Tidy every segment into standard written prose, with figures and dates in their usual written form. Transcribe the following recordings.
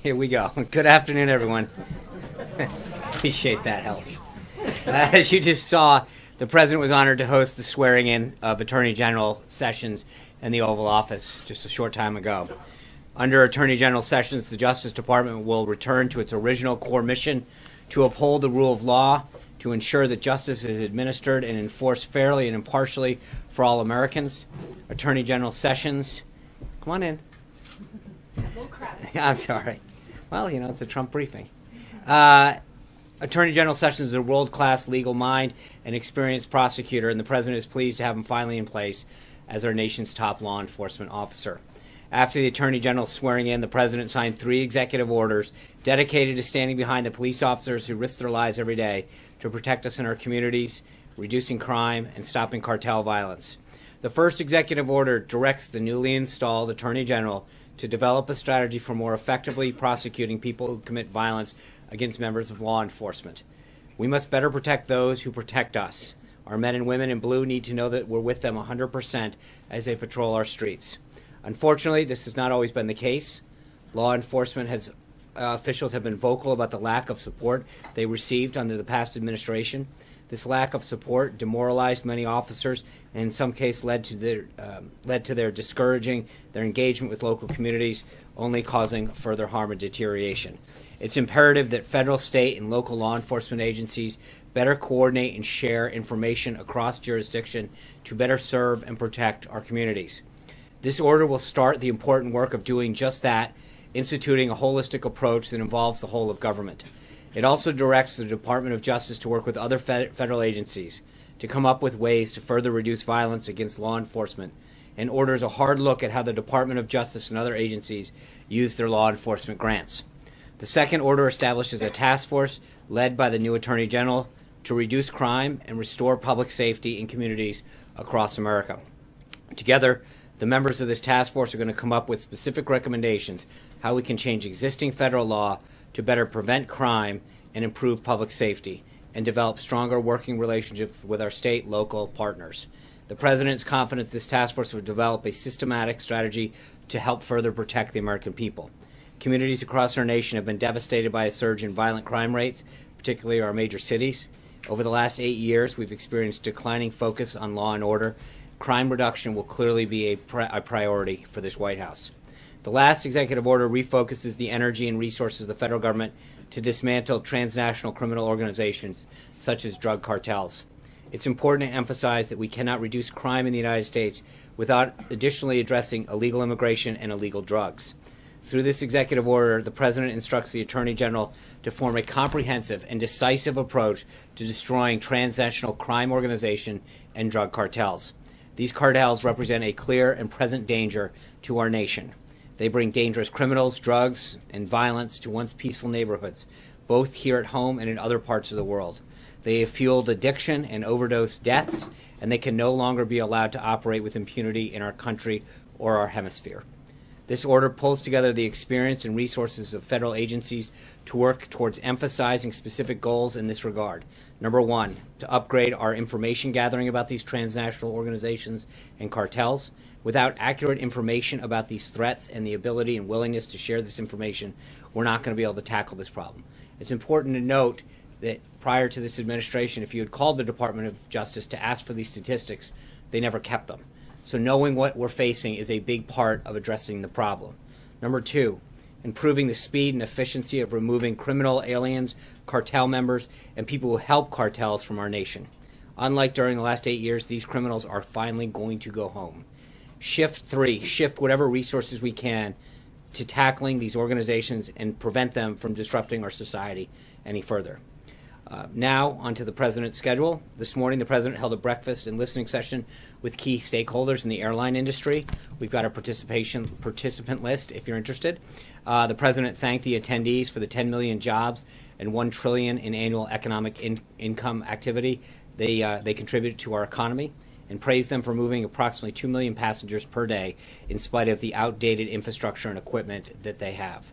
Here we go. Good afternoon, everyone. Appreciate that help. As you just saw, the President was honored to host the swearing-in of Attorney General Sessions in the Oval Office just a short time ago. Under Attorney General Sessions, the Justice Department will return to its original core mission to uphold the rule of law, to ensure that justice is administered and enforced fairly and impartially for all Americans. Attorney General Sessions, come on in. I'm sorry. Well, you know, it's a Trump briefing. Attorney General Sessions is a world-class legal mind and experienced prosecutor, and the President is pleased to have him finally in place as our nation's top law enforcement officer. After the Attorney General's swearing in, the President signed 3 executive orders dedicated to standing behind the police officers who risk their lives every day to protect us in our communities, reducing crime, and stopping cartel violence. The first executive order directs the newly installed Attorney General to develop a strategy for more effectively prosecuting people who commit violence against members of law enforcement. We must better protect those who protect us. Our men and women in blue need to know that we're with them 100% as they patrol our streets. Unfortunately, this has not always been the case. Law enforcement officials have been vocal about the lack of support they received under the past administration. This lack of support demoralized many officers and in some cases led to their discouraging their engagement with local communities, only causing further harm and deterioration. It's imperative that federal, state, and local law enforcement agencies better coordinate and share information across jurisdiction to better serve and protect our communities. This order will start the important work of doing just that, instituting a holistic approach that involves the whole of government. It also directs the Department of Justice to work with other federal agencies to come up with ways to further reduce violence against law enforcement, and orders a hard look at how the Department of Justice and other agencies use their law enforcement grants. The second order establishes a task force led by the new Attorney General to reduce crime and restore public safety in communities across America. Together, the members of this task force are going to come up with specific recommendations how we can change existing federal law to better prevent crime and improve public safety, and develop stronger working relationships with our state, local partners. The President is confident this task force will develop a systematic strategy to help further protect the American people. Communities across our nation have been devastated by a surge in violent crime rates, particularly our major cities. Over the last 8 years, we've experienced declining focus on law and order. Crime reduction will clearly be a priority for this White House. The last executive order refocuses the energy and resources of the federal government to dismantle transnational criminal organizations such as drug cartels. It's important to emphasize that we cannot reduce crime in the United States without additionally addressing illegal immigration and illegal drugs. Through this executive order, the President instructs the Attorney General to form a comprehensive and decisive approach to destroying transnational crime organizations and drug cartels. These cartels represent a clear and present danger to our nation. They bring dangerous criminals, drugs, and violence to once peaceful neighborhoods, both here at home and in other parts of the world. They have fueled addiction and overdose deaths, and they can no longer be allowed to operate with impunity in our country or our hemisphere. This order pulls together the experience and resources of federal agencies to work towards emphasizing specific goals in this regard. Number 1, to upgrade our information gathering about these transnational organizations and cartels. Without accurate information about these threats and the ability and willingness to share this information, we're not going to be able to tackle this problem. It's important to note that prior to this administration, if you had called the Department of Justice to ask for these statistics, they never kept them. So knowing what we're facing is a big part of addressing the problem. Number 2, improving the speed and efficiency of removing criminal aliens, cartel members, and people who help cartels from our nation. Unlike during the last 8 years, these criminals are finally going to go home. Shift whatever resources we can to tackling these organizations and prevent them from disrupting our society any further. Now, onto the President's schedule. This morning, the President held a breakfast and listening session with key stakeholders in the airline industry. We've got a participant list if you're interested. The President thanked the attendees for the 10 million jobs and $1 trillion in annual economic income activity they contribute to our economy, and praised them for moving approximately 2 million passengers per day in spite of the outdated infrastructure and equipment that they have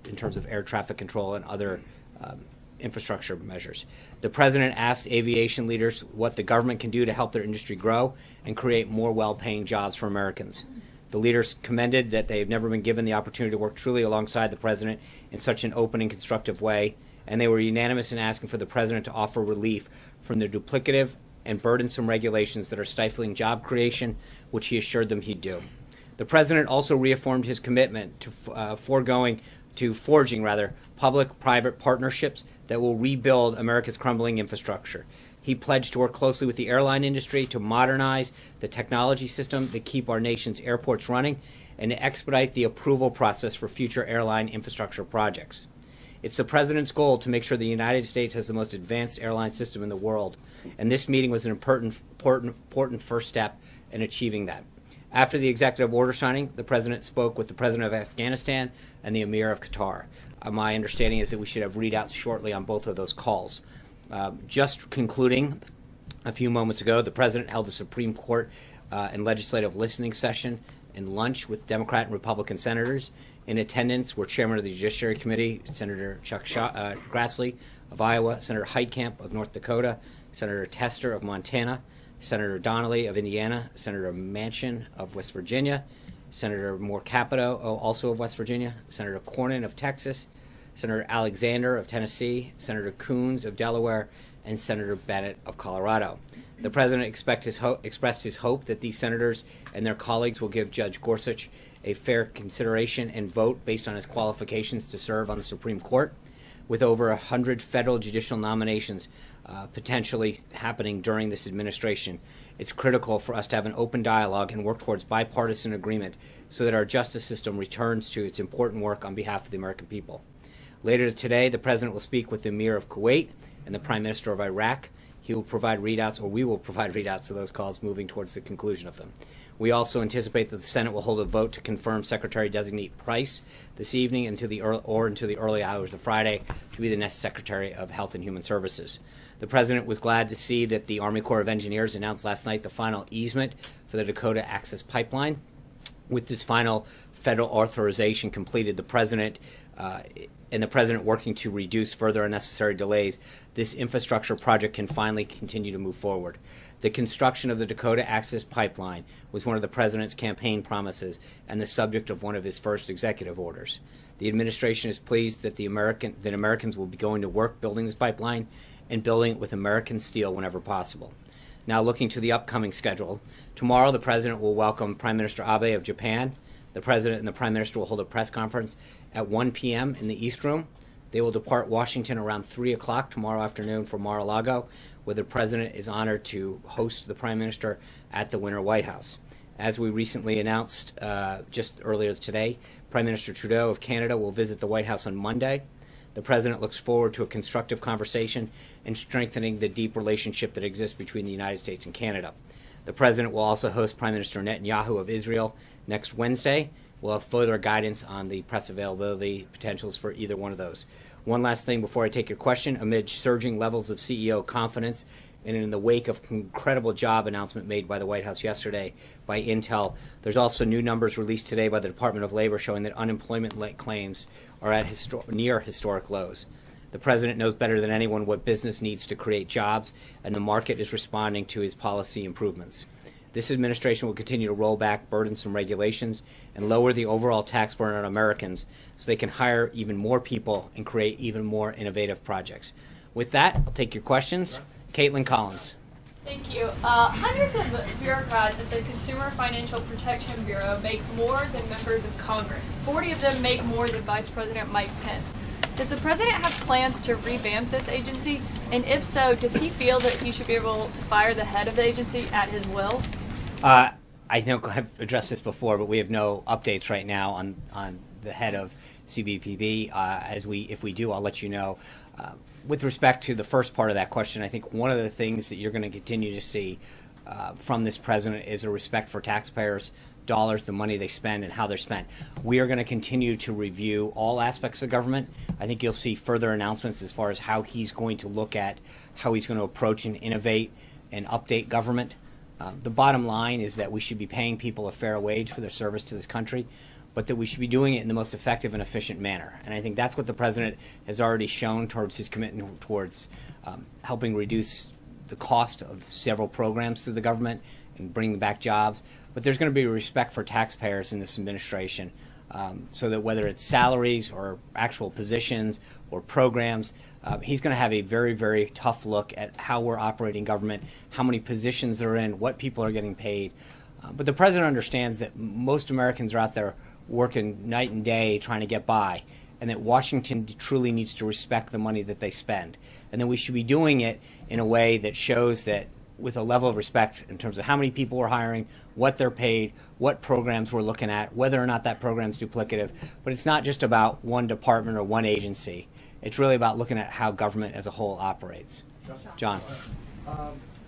in terms of air traffic control and other infrastructure measures. The President asked aviation leaders what the government can do to help their industry grow and create more well-paying jobs for Americans. The leaders commended that they have never been given the opportunity to work truly alongside the President in such an open and constructive way, and they were unanimous in asking for the President to offer relief from the duplicative and burdensome regulations that are stifling job creation, which he assured them he'd do. The President also reaffirmed his commitment to forging public-private partnerships that will rebuild America's crumbling infrastructure. He pledged to work closely with the airline industry to modernize the technology system that keep our nation's airports running and to expedite the approval process for future airline infrastructure projects. It's the President's goal to make sure the United States has the most advanced airline system in the world, and this meeting was an important first step in achieving that. After the executive order signing, the President spoke with the President of Afghanistan and the Emir of Qatar. My understanding is that we should have readouts shortly on both of those calls. Just concluding, a few moments ago, the President held a Supreme Court and legislative listening session and lunch with Democrat and Republican senators. In attendance were Chairman of the Judiciary Committee, Senator Chuck Grassley of Iowa, Senator Heitkamp of North Dakota, Senator Tester of Montana, Senator Donnelly of Indiana, Senator Manchin of West Virginia, Senator Moore Capito, also of West Virginia, Senator Cornyn of Texas, Senator Alexander of Tennessee, Senator Coons of Delaware, and Senator Bennett of Colorado. The President expressed his hope that these senators and their colleagues will give Judge Gorsuch a fair consideration and vote based on his qualifications to serve on the Supreme Court. With over 100 federal judicial nominations potentially happening during this administration, it's critical for us to have an open dialogue and work towards bipartisan agreement so that our justice system returns to its important work on behalf of the American people. Later today, the President will speak with the Emir of Kuwait and the Prime Minister of Iraq. He will provide readouts, or we will provide readouts of those calls moving towards the conclusion of them. We also anticipate that the Senate will hold a vote to confirm Secretary-designate Price this evening into the early hours of Friday to be the next Secretary of Health and Human Services. The President was glad to see that the Army Corps of Engineers announced last night the final easement for the Dakota Access Pipeline. With this final federal authorization completed, the President working to reduce further unnecessary delays, this infrastructure project can finally continue to move forward. The construction of the Dakota Access Pipeline was one of the President's campaign promises and the subject of one of his first executive orders. The administration is pleased that Americans will be going to work building this pipeline and building it with American steel whenever possible. Now, looking to the upcoming schedule, tomorrow the President will welcome Prime Minister Abe of Japan. The President and the Prime Minister will hold a press conference at 1 p.m. in the East Room. They will depart Washington around 3 o'clock tomorrow afternoon for Mar-a-Lago, where the President is honored to host the Prime Minister at the Winter White House. As we recently announced just earlier today, Prime Minister Trudeau of Canada will visit the White House on Monday. The President looks forward to a constructive conversation and strengthening the deep relationship that exists between the United States and Canada. The President will also host Prime Minister Netanyahu of Israel next Wednesday. We'll have further guidance on the press availability potentials for either one of those. One last thing before I take your question. Amid surging levels of CEO confidence and in the wake of incredible job announcement made by the White House yesterday by Intel, there's also new numbers released today by the Department of Labor showing that unemployment claims are at near historic lows. The President knows better than anyone what business needs to create jobs, and the market is responding to his policy improvements. This administration will continue to roll back burdensome regulations and lower the overall tax burden on Americans so they can hire even more people and create even more innovative projects. With that, I'll take your questions. Caitlin Collins. Thank you. Hundreds of bureaucrats at the Consumer Financial Protection Bureau make more than members of Congress. 40 of them make more than Vice President Mike Pence. Does the President have plans to revamp this agency? And if so, does he feel that he should be able to fire the head of the agency at his will? I know I've addressed this before, but we have no updates right now on the head of CBPB. If we do, I'll let you know. With respect to the first part of that question, I think one of the things that you're going to continue to see from this president is a respect for taxpayers' dollars, the money they spend, and how they're spent. We are going to continue to review all aspects of government. I think you'll see further announcements as far as how he's going to look at how he's going to approach and innovate and update government. The bottom line is that we should be paying people a fair wage for their service to this country, but that we should be doing it in the most effective and efficient manner. And I think that's what the president has already shown towards his commitment towards helping reduce the cost of several programs through the government and bringing back jobs, but there's going to be respect for taxpayers in this administration, so that whether it's salaries or actual positions or programs, he's going to have a very, very tough look at how we're operating government, how many positions they're in, what people are getting paid. But the president understands that most Americans are out there working night and day trying to get by, and that Washington truly needs to respect the money that they spend. And then we should be doing it in a way that shows that with a level of respect in terms of how many people we're hiring, what they're paid, what programs we're looking at, whether or not that program's duplicative. But it's not just about one department or one agency. It's really about looking at how government as a whole operates. John.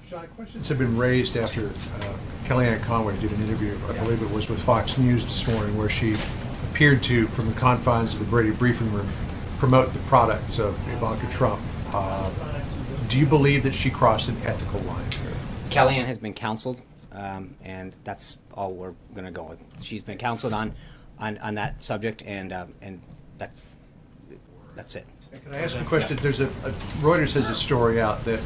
Sean, questions have been raised after Kellyanne Conway did an interview, I believe it was with Fox News this morning, where she appeared to, from the confines of the Brady briefing room, promote the products of Ivanka Trump. Do you believe that she crossed an ethical line? Kellyanne has been counseled, and that's all we're going to go with. She's been counseled on that subject, and that's it. Can I ask a question? There's Reuters has a story out that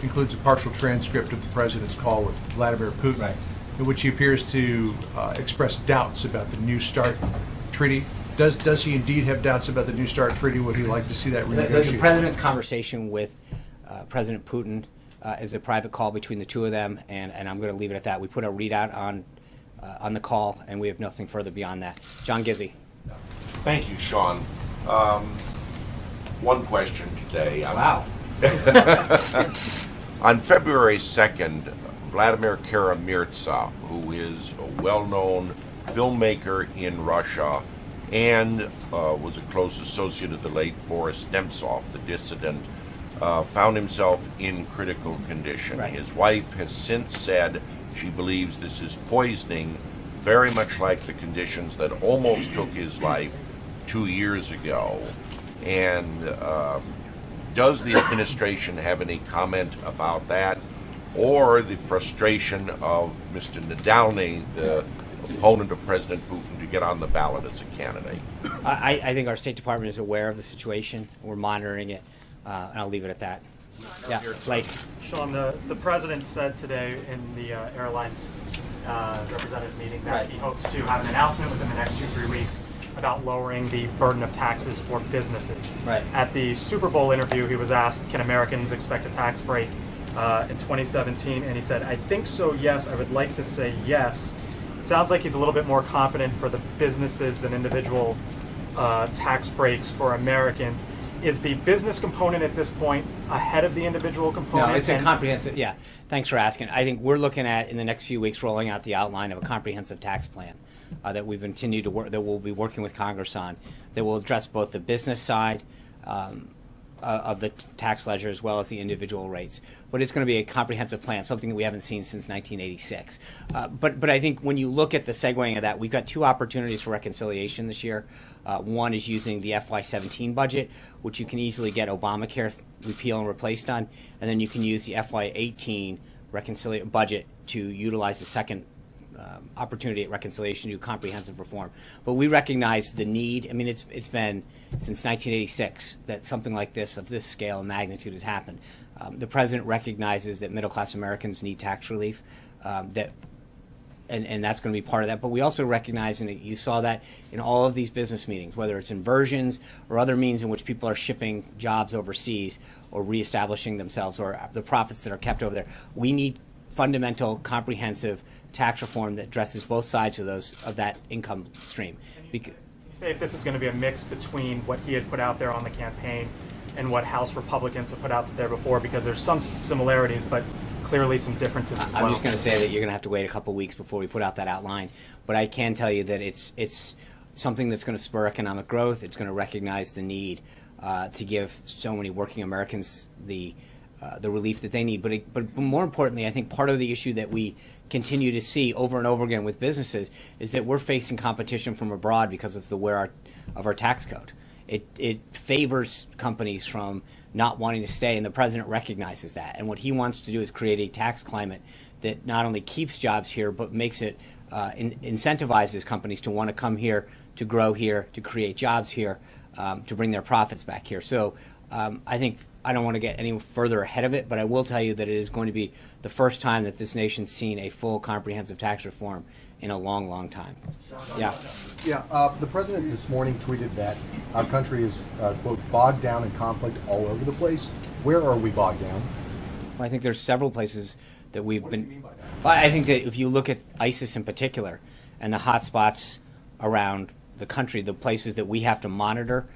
includes a partial transcript of the president's call with Vladimir Putin, right, in which he appears to express doubts about the New START treaty. Does he indeed have doubts about the New START treaty? Would he like to see that renegotiated? The president's conversation with President Putin is a private call between the two of them, and I'm going to leave it at that. We put a readout on the call, and we have nothing further beyond that. John Gizzi. Thank you, Sean. One question today. Wow. On February 2nd, Vladimir Kara-Murza, who is a well-known filmmaker in Russia and was a close associate of the late Boris Nemtsov, the dissident, found himself in critical condition. Right. His wife has since said she believes this is poisoning, very much like the conditions that almost took his life 2 years ago. And does the administration have any comment about that, or the frustration of Mr. Navalny, the opponent of President Putin, to get on the ballot as a candidate? I think our State Department is aware of the situation. We're monitoring it, and I'll leave it at that. Yeah, Blake. Sean, the president said today in the airlines representative meeting that he hopes to have an announcement within the next 2-3 weeks about lowering the burden of taxes for businesses. Right. At the Super Bowl interview, he was asked, can Americans expect a tax break in 2017? And he said, I think so, yes. I would like to say yes. It sounds like he's a little bit more confident for the businesses than individual tax breaks for Americans. Is the business component at this point ahead of the individual component? No, it's a comprehensive, yeah. Thanks for asking. I think we're looking at, in the next few weeks, rolling out the outline of a comprehensive tax plan that we've continued to work, that we'll be working with Congress on, that will address both the business side of the tax ledger as well as the individual rates. But it's going to be a comprehensive plan, something that we haven't seen since 1986. But I think when you look at the segueing of that, we've got two opportunities for reconciliation this year. One is using the FY17 budget, which you can easily get Obamacare repeal and replaced on, and then you can use the FY18 budget to utilize the second opportunity at reconciliation to do comprehensive reform. But we recognize the need. I mean, it's been since 1986 that something like this, of this scale and magnitude, has happened. The president recognizes that middle-class Americans need tax relief, and that's going to be part of that. But we also recognize, and you saw that in all of these business meetings, whether it's inversions or other means in which people are shipping jobs overseas or reestablishing themselves, or the profits that are kept over there, we need fundamental, comprehensive tax reform that addresses both sides of that income stream. Can you say if this is going to be a mix between what he had put out there on the campaign and what House Republicans have put out there before? Because there's some similarities, but clearly some differences as well. I'm just going to say that you're going to have to wait a couple weeks before we put out that outline. But I can tell you that it's something that's going to spur economic growth. It's going to recognize the need to give so many working Americans the relief that they need. But more importantly, I think part of the issue that we continue to see over and over again with businesses is that we're facing competition from abroad because of our tax code. It favors companies from not wanting to stay, and the president recognizes that. And what he wants to do is create a tax climate that not only keeps jobs here, but makes it incentivizes companies to want to come here, to grow here, to create jobs here, to bring their profits back here. So I think I don't want to get any further ahead of it, but I will tell you that it is going to be the first time that this nation's seen a full comprehensive tax reform in a long, long time. Yeah. Yeah, the president this morning tweeted that our country is, quote, bogged down in conflict all over the place. Where are we bogged down? Well, I think there's several places that we've What does he been. mean by that? Well, I think that if you look at ISIS in particular and the hot spots around the country, the places that we have to monitor,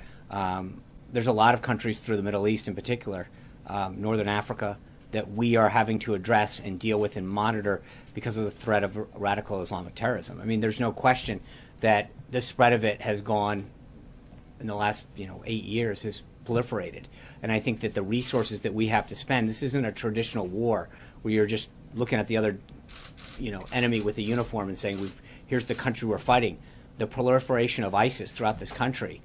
there's a lot of countries through the Middle East in particular, Northern Africa, that we are having to address and deal with and monitor because of the threat of radical Islamic terrorism. I mean, there's no question that the spread of it has gone in the last 8 years, has proliferated. And I think that the resources that we have to spend, this isn't a traditional war where you're just looking at the other enemy with a uniform and saying, here's the country we're fighting. The proliferation of ISIS throughout this country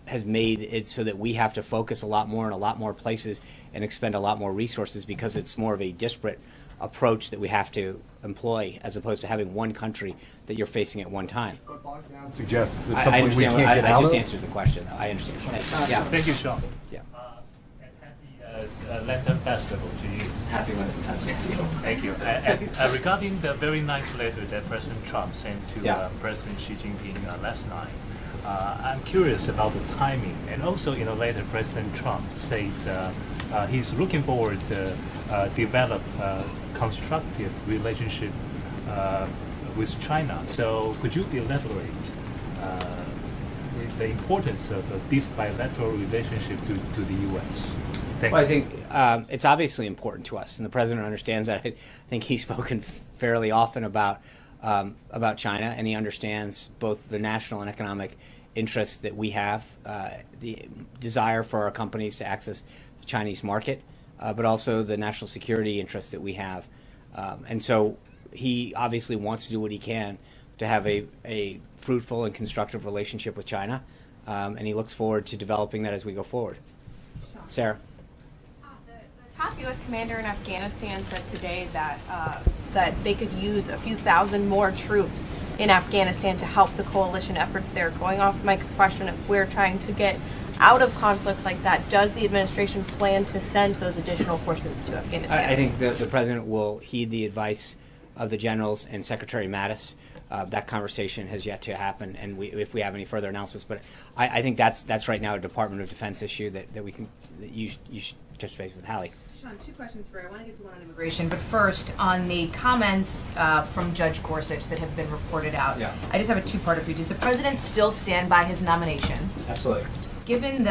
has made it so that we have to focus a lot more in a lot more places and expend a lot more resources because it's more of a disparate approach that we have to employ as opposed to having one country that you're facing at one time. But bogged down suggests it's I something we understand. can't get I out just of. answered the question. I understand. Yeah. Thank you, Sean. Yeah. And happy Lantern Festival to you. Happy with it. Thank you. Regarding the very nice letter that President Trump sent to Yeah. President Xi Jinping last night, I'm curious about the timing. And also, later President Trump said he's looking forward to develop a constructive relationship with China. So could you elaborate the importance of this bilateral relationship to the U.S.? Thank Well, I you. think it's obviously important to us, and the president understands that. I think he's spoken fairly often about China, and he understands both the national and economic interests that we have, the desire for our companies to access the Chinese market, but also the national security interests that we have. And so he obviously wants to do what he can to have a fruitful and constructive relationship with China, and he looks forward to developing that as we go forward. Sarah? The top U.S. commander in Afghanistan said today that they could use a few thousand more troops in Afghanistan to help the coalition efforts there. Going off Mike's question, if we're trying to get out of conflicts like that, does the administration plan to send those additional forces to Afghanistan? I think the president will heed the advice of the generals and Secretary Mattis. That conversation has yet to happen, and if we have any further announcements, but I think that's right now a Department of Defense issue that you should touch base with Hallie. Sean, two questions for you. I want to get to one on immigration, but first, on the comments from Judge Gorsuch that have been reported out, Yeah. I just have a two-parter for you. Does the president still stand by his nomination? Absolutely. Given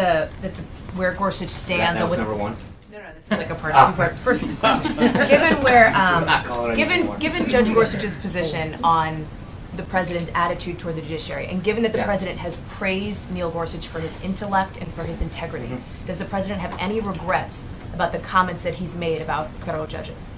where Gorsuch stands, That was with, number one. no, this is like a part two-part. First question. Given where, not calling it anymore. given Judge Gorsuch's position on the president's attitude toward the judiciary, and given that the Yeah. president has praised Neil Gorsuch for his intellect and for his integrity, Mm-hmm. does the president have any regrets about the comments that he's made about federal judges?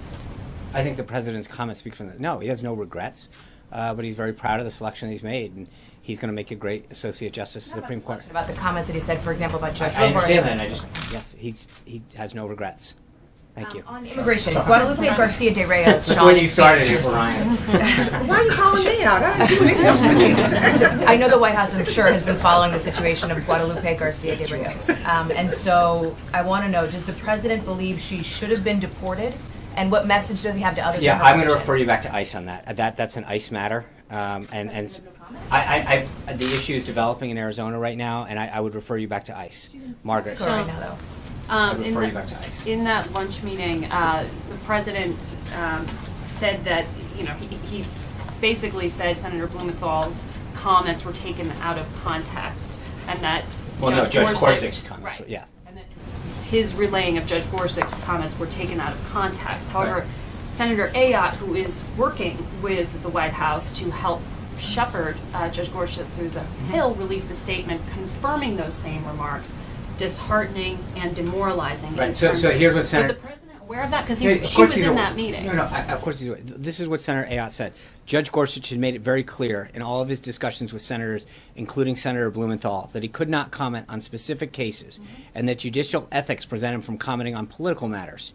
I think the president's comments speak for no. He has no regrets, but he's very proud of the selection he's made, and he's going to make a great associate justice of the Supreme Court. About the comments that he said, for example, about Judge I understand Robar. that. And yes, he has no regrets. Thank you. On immigration, Guadalupe Garcia de Reyes, Sean, When you started it, Ryan. Why are you calling me out? I didn't do anything. I know the White House, I'm sure, has been following the situation of Guadalupe Garcia de Reyes. And so I want to know, does the president believe she should have been deported? And what message does he have to others? Yeah, in her I'm going to position? refer you back to ICE on that. That's an ICE matter, and the issue is developing in Arizona right now, and I would refer you back to ICE. Margaret, Go right now, though. I would refer you back to ICE. In that lunch meeting, the president said that, he basically said Senator Blumenthal's comments were taken out of context, and that Judge Gorsuch's comments, right, yeah. and that his relaying of Judge Gorsuch's comments were taken out of context. However, Right. Senator Ayotte, who is working with the White House to help shepherd Judge Gorsuch through the Hill, released a statement confirming those same remarks, disheartening and demoralizing. Right, in so terms here's of- what Senator- Was the president aware of that? Because Yeah, of she course was he's in aware. that meeting. No, of course he's aware. This is what Senator Ayotte said. Judge Gorsuch had made it very clear in all of his discussions with senators, including Senator Blumenthal, that he could not comment on specific cases, and that judicial ethics prevent him from commenting on political matters.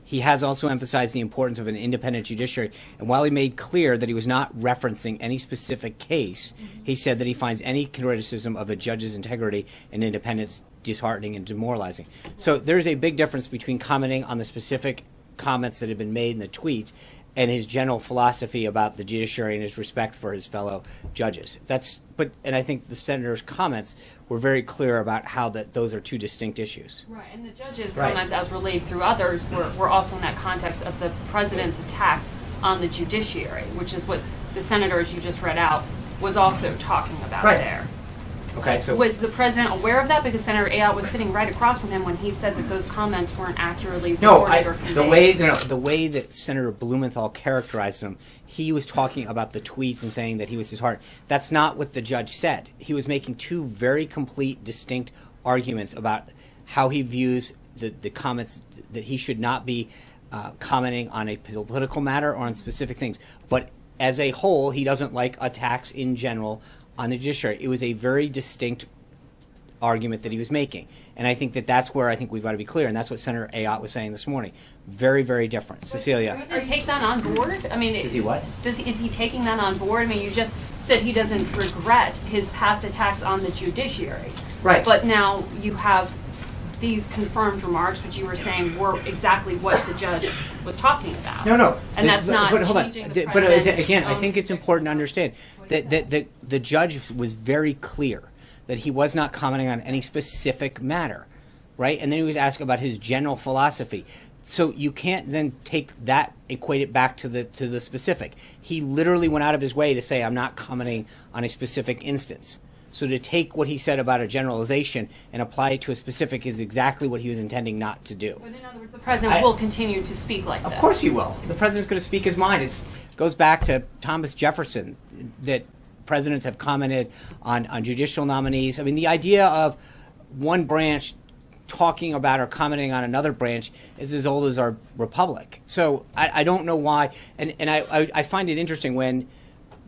He has also emphasized the importance of an independent judiciary, and while he made clear that he was not referencing any specific case, he said that he finds any criticism of a judge's integrity and independence disheartening and demoralizing. So there's a big difference between commenting on the specific comments that have been made in the tweets and his general philosophy about the judiciary and his respect for his fellow judges. And I think the senator's comments were very clear about how those are two distinct issues. Right, and the judge's comments, as relayed through others, were also in that context of the president's attacks on the judiciary, which is what the senator, as you just read out, was also talking about there. Okay, so was the president aware of that? Because Senator Ayotte was sitting right across from him when he said that those comments weren't accurately reported or conveyed. The way that Senator Blumenthal characterized them, he was talking about the tweets and saying that he was disheartened. That's not what the judge said. He was making two very complete, distinct arguments about how he views the comments, that he should not be commenting on a political matter or on specific things. But as a whole, he doesn't like attacks in general on the judiciary. It was a very distinct argument that he was making. And I think that's where I think we've got to be clear, and that's what Senator Ayotte was saying this morning. Very, very different. Cecilia. Does he take that on board? I mean, Does he what? Is he taking that on board? I mean, you just said he doesn't regret his past attacks on the judiciary. Right. But now you have these confirmed remarks, which you were saying were exactly what the judge was talking about. No. And that's not hold on. changing the But president's again, I own- think it's important to understand that the judge was very clear that he was not commenting on any specific matter, right? And then he was asked about his general philosophy. So you can't then take that, equate it back to the specific. He literally went out of his way to say, I'm not commenting on a specific instance. So to take what he said about a generalization and apply it to a specific is exactly what he was intending not to do. But in other words, the president will continue to speak like this. Of course he will. The president's going to speak his mind. It goes back to Thomas Jefferson, that presidents have commented on judicial nominees. I mean, the idea of one branch talking about or commenting on another branch is as old as our republic. So I don't know why. And I find it interesting when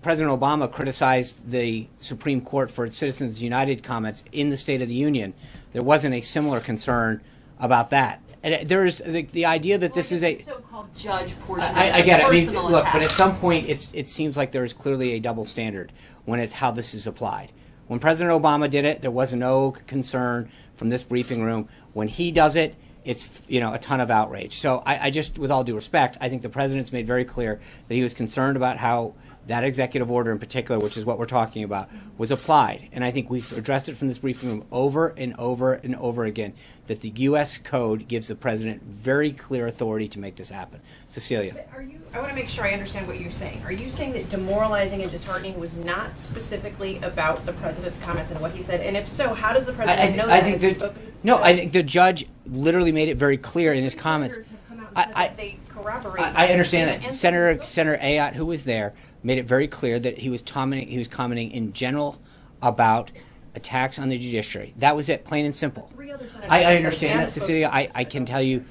President Obama criticized the Supreme Court for its Citizens United comments in the State of the Union. There wasn't a similar concern about that. And there is the idea that this is a so-called judge portion. I get it. I mean, personal look, attack. but at some point, it seems like there is clearly a double standard when it's how this is applied. When President Obama did it, there was no concern from this briefing room. When he does it, it's a ton of outrage. So I just, with all due respect, I think the president's made very clear that he was concerned about how that executive order in particular, which is what we're talking about, was applied. And I think we've addressed it from this briefing room over and over and over again, that the U.S. Code gives the president very clear authority to make this happen. Cecilia. I want to make sure I understand what you're saying. Are you saying that demoralizing and disheartening was not specifically about the president's comments and what he said? And if so, how does the president know that? I think the judge literally made it very clear in his comments. They corroborate. I understand that. Senator Ayotte, who was there, made it very clear that he was commenting in general about attacks on the judiciary. That was it, plain and simple. I understand that, Cecilia. I can tell you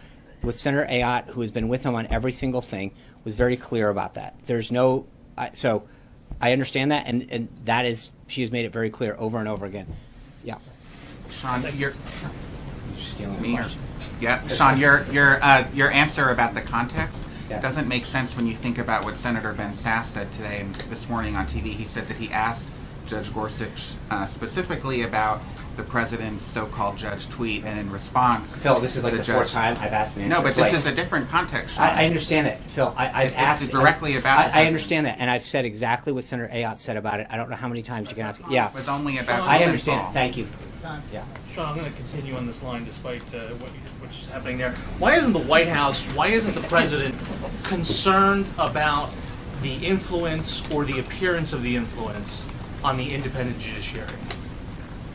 with Senator Ayotte, who has been with him on every single thing, was very clear about that. There's no so I understand that, and that is, she has made it very clear over and over again. Yeah. Sean, you're stealing the question. Yeah, Sean, your answer about the context doesn't make sense when you think about what Senator Ben Sasse said today and this morning on TV. He said that he asked Judge Gorsuch specifically about the president's so-called judge tweet, and in response, Phil, this is like the fourth time I've asked an answer. No, but this is a different context, Sean. I understand that, Phil. I've asked directly about. I understand that, and I've said exactly what Senator Ayotte said about it. I don't know how many times you can ask. Yeah, it was only about. I understand it. Thank you. Yeah. Sean, I'm going to continue on this line despite what's happening there. Why isn't the White House, why isn't the president concerned about the influence or the appearance of the influence on the independent judiciary?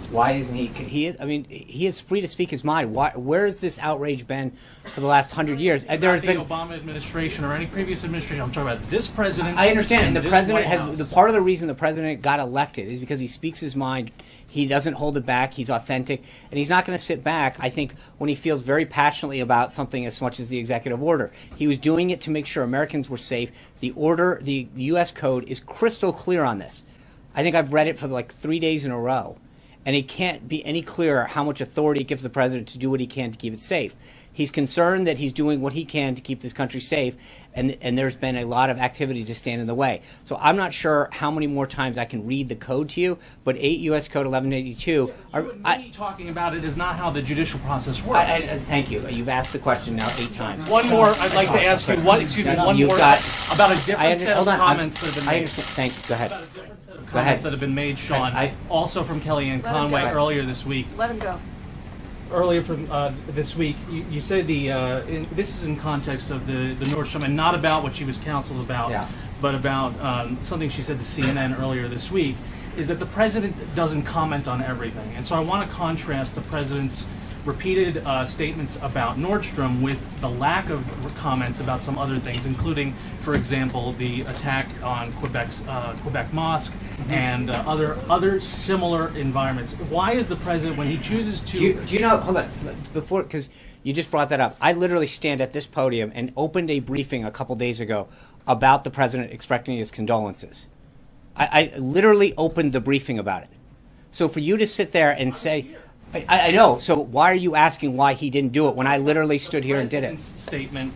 Why isn't he? He is free to speak his mind. Where has this outrage been for the last 100 years? There's been the Obama administration or any previous administration. I'm talking about this president. I understand, and the this president White has House. the part of the reason the president got elected is because he speaks his mind. He doesn't hold it back. He's authentic, and he's not going to sit back. I think when he feels very passionately about something as much as the executive order, he was doing it to make sure Americans were safe. The order, the U.S. Code is crystal clear on this. I think I've read it for like 3 days in a row. And it can't be any clearer how much authority it gives the president to do what he can to keep it safe. He's concerned that he's doing what he can to keep this country safe, and there's been a lot of activity to stand in the way. So I'm not sure how many more times I can read the code to you, but 8 U.S. Code 1182. Talking about it is not how the judicial process works. Thank you. You've asked the question now 8 times. One more. I'd like to ask you one more about a different set of comments that have been made. I understand. Thank you. Go ahead. Go ahead. That have been made, Sean. Also from Kellyanne Conway earlier this week. Let him go. Earlier from this week, you said this is in context of the Nordstrom, and not about what she was counseled about, but about something she said to CNN earlier this week, is that the president doesn't comment on everything. And so I want to contrast the president's repeated statements about Nordstrom with the lack of comments about some other things, including, for example, the attack on Quebec Mosque and other similar environments. Why is the president, when he chooses to... Do you know, hold on, before, because you just brought that up, I literally stand at this podium and opened a briefing a couple days ago about the president expressing his condolences. I literally opened the briefing about it. So for you to sit there and say... I know. So why are you asking why he didn't do it when I literally stood here and did it? Statement.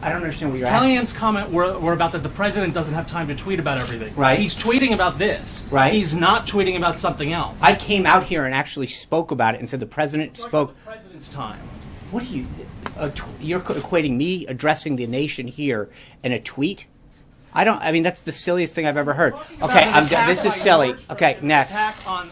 I don't understand what you're asking. Kellyanne's comment were about that the president doesn't have time to tweet about everything. Right. He's tweeting about this. Right. He's not tweeting about something else. I came out here and actually spoke about it and said the president spoke. The president's time. What are you? You're equating me addressing the nation here in a tweet? I mean, that's the silliest thing I've ever heard. Okay, I'm done. This is silly. Okay, next.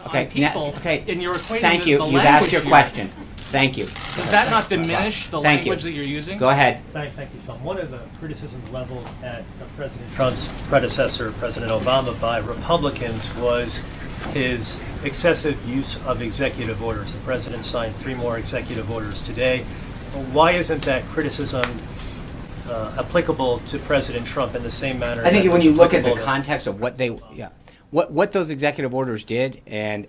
Okay, okay. And you're equating Thank you. You've asked your question. Thank you. Does that not diminish the language that you're using? Go ahead. Thank you, Sean. One of the criticisms leveled at President Trump's predecessor, President Obama, by Republicans was his excessive use of executive orders. The president signed 3 more executive orders today. Why isn't that criticism applicable to President Trump in the same manner? I think when you look at the context of what what those executive orders did, and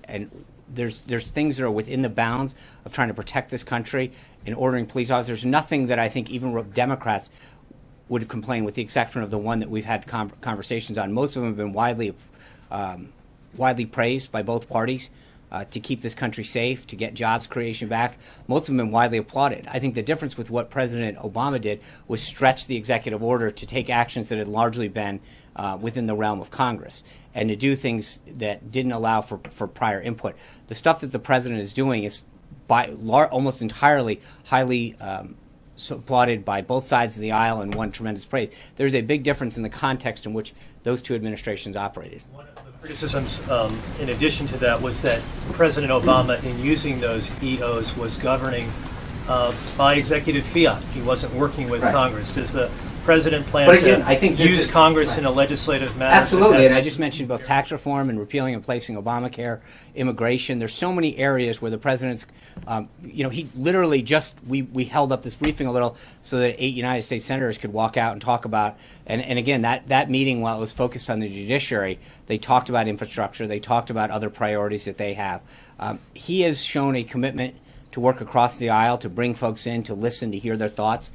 there's things that are within the bounds of trying to protect this country and ordering police officers. Nothing that I think even Democrats would complain, with the exception of the one that we've had conversations on. Most of them have been widely praised by both parties. To keep this country safe, to get jobs creation back. Most of them have been widely applauded. I think the difference with what President Obama did was stretch the executive order to take actions that had largely been within the realm of Congress, and to do things that didn't allow for prior input. The stuff that the president is doing is almost entirely highly applauded by both sides of the aisle and won tremendous praise. There's a big difference in the context in which those two administrations operated. Criticisms, in addition to that, was that President Obama, in using those EOs, was governing by executive fiat. He wasn't working with Congress. Does the president plan to use Congress in a legislative manner? Absolutely, and I just mentioned both tax reform and repealing and replacing Obamacare, immigration. There's so many areas where the president's, he literally we held up this briefing a little so that 8 United States senators could walk out and talk about, and again, that meeting, while it was focused on the judiciary, they talked about infrastructure, they talked about other priorities that they have. He has shown a commitment to work across the aisle, to bring folks in, to listen, to hear their thoughts,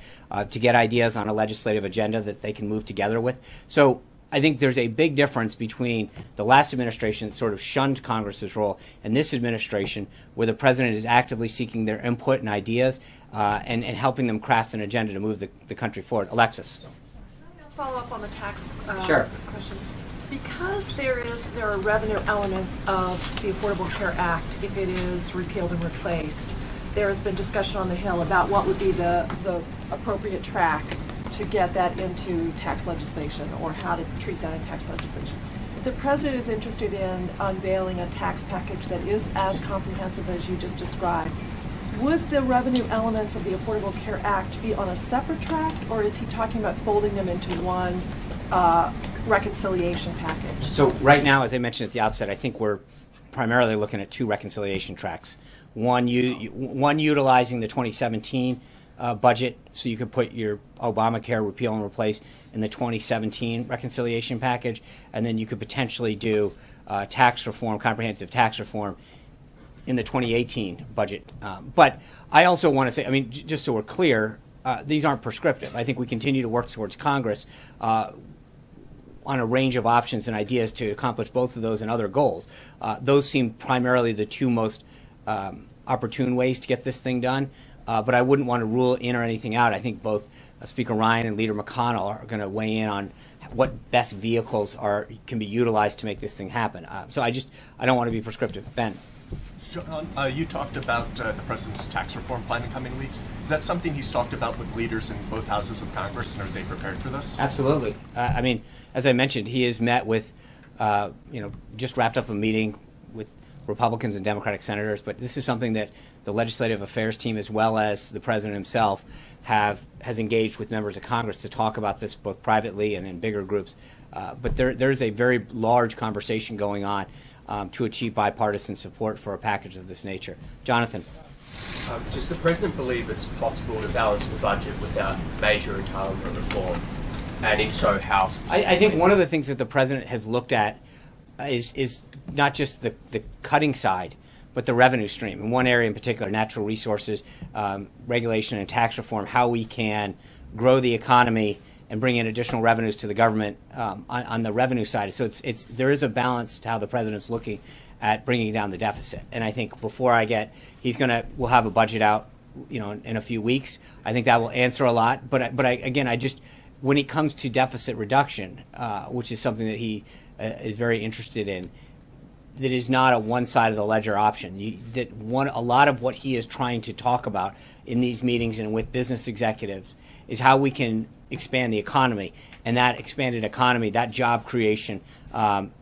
to get ideas on a legislative agenda that they can move together with. So I think there's a big difference between the last administration that sort of shunned Congress's role and this administration, where the president is actively seeking their input and ideas and helping them craft an agenda to move the country forward. Alexis. Follow up on the tax question. Because there are revenue elements of the Affordable Care Act, if it is repealed and replaced, there has been discussion on the Hill about what would be the appropriate track to get that into tax legislation, or how to treat that in tax legislation. If the president is interested in unveiling a tax package that is as comprehensive as you just described, would the revenue elements of the Affordable Care Act be on a separate track, or is he talking about folding them into one reconciliation package? So right now, as I mentioned at the outset, I think we're primarily looking at 2 reconciliation tracks. One utilizing the 2017 budget, so you could put your Obamacare repeal and replace in the 2017 reconciliation package, and then you could potentially do tax reform, comprehensive tax reform, in the 2018 budget. But I also want to say, I mean, just so we're clear, these aren't prescriptive. I think we continue to work towards Congress on a range of options and ideas to accomplish both of those and other goals. Those seem primarily the 2 most opportune ways to get this thing done. but I wouldn't want to rule in or anything out. I think both Speaker Ryan and Leader McConnell are going to weigh in on what best vehicles can be utilized to make this thing happen. So I don't want to be prescriptive. Ben. John, you talked about the president's tax reform plan in coming weeks. Is that something he's talked about with leaders in both houses of Congress, and are they prepared for this? Absolutely. I mean, as I mentioned, he has met with, just wrapped up a meeting with Republicans and Democratic senators, but this is something that the Legislative Affairs team, as well as the president himself, has engaged with members of Congress to talk about this both privately and in bigger groups. But there's a very large conversation going on to achieve bipartisan support for a package of this nature. Jonathan. Does the President believe it's possible to balance the budget without major entitlement reform? And if so, how specifically? I think one of the things that the President has looked at is not just the cutting side, but the revenue stream. In one area in particular, natural resources, regulation and tax reform, how we can grow the economy and bring in additional revenues to the government on the revenue side. So there is a balance to how the president's looking at bringing down the deficit. And I think before we'll have a budget out, in a few weeks. I think that will answer a lot. But when it comes to deficit reduction, which is something that he is very interested in, that is not a one side of the ledger option. A lot of what he is trying to talk about in these meetings and with business executives is how we can expand the economy, and that expanded economy, that job creation,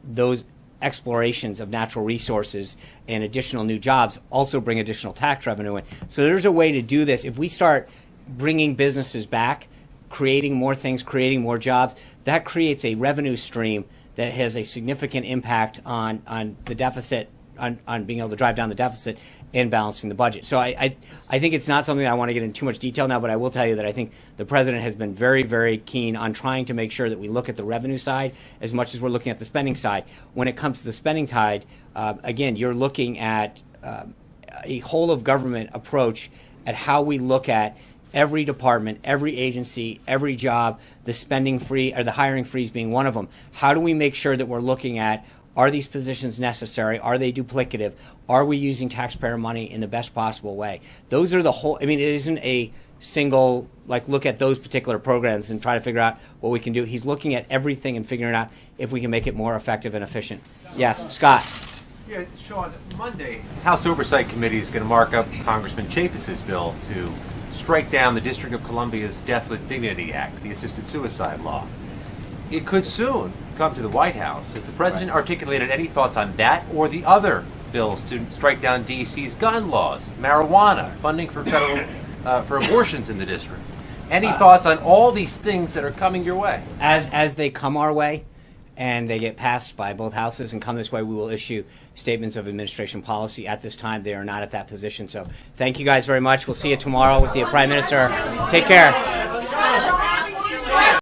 those explorations of natural resources and additional new jobs also bring additional tax revenue in. So there's a way to do this. If we start bringing businesses back, creating more things, creating more jobs, that creates a revenue stream that has a significant impact on the deficit, on being able to drive down the deficit and balancing the budget. So I think it's not something I want to get into too much detail now, but I will tell you that I think the president has been very, very keen on trying to make sure that we look at the revenue side as much as we're looking at the spending side. When it comes to the spending side, again, you're looking at a whole of government approach at how we look at every department, every agency, every job, the spending free or the hiring freeze being one of them. How do we make sure that we're looking at, are these positions necessary? Are they duplicative? Are we using taxpayer money in the best possible way? Those are it isn't a single, look at those particular programs and try to figure out what we can do. He's looking at everything and figuring out if we can make it more effective and efficient. Yes, Scott. Yeah, Sean, Monday, House Oversight Committee is going to mark up Congressman Chaffetz's bill to strike down the District of Columbia's Death with Dignity Act, the assisted suicide law. It could soon come to the White House. Has the president articulated any thoughts on that or the other bills to strike down D.C.'s gun laws, marijuana, funding for federal for abortions in the district? Any thoughts on all these things that are coming your way? As they come our way and they get passed by both houses and come this way, we will issue statements of administration policy. At this time, they are not at that position. So thank you guys very much. We'll see you tomorrow with the Prime Minister. Take care.